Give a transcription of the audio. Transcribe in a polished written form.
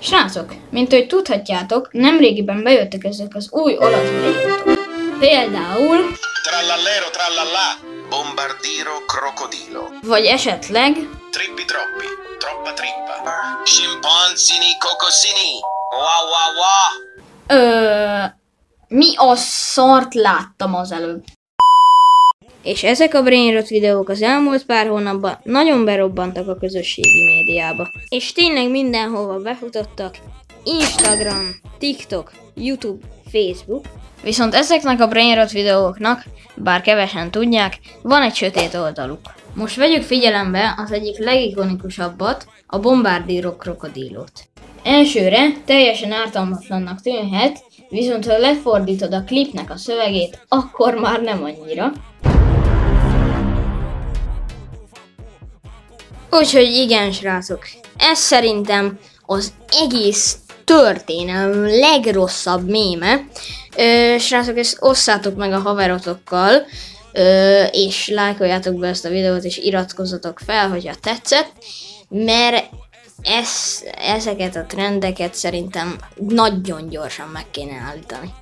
Srácok, mint ahogy tudhatjátok, nemrégiben bejöttek ezek az új olasz bejáratok. Például... Trallallero trallallà, bombardiro crocodilo. Vagy esetleg... Trippi troppi, troppa trippa. Scimpanzini cocosini, wa wa wa. Mi a szart láttam az előbb? És ezek a brainrot videók az elmúlt pár hónapban nagyon berobbantak a közösségi médiába. És tényleg mindenhova befutottak, Instagram, TikTok, YouTube, Facebook. Viszont ezeknek a brainrot videóknak, bár kevesen tudják, van egy sötét oldaluk. Most vegyük figyelembe az egyik legikonikusabbat, a Bombardiro krokodílót. Elsőre teljesen ártalmatlannak tűnhet, viszont ha lefordítod a klipnek a szövegét, akkor már nem annyira. Úgyhogy igen, srácok, ez szerintem az egész történelem legrosszabb méme. Srácok, ezt osszátok meg a haverotokkal, és lájkoljátok be ezt a videót, és iratkozzatok fel, hogyha tetszett, mert ezeket a trendeket szerintem nagyon gyorsan meg kéne állítani.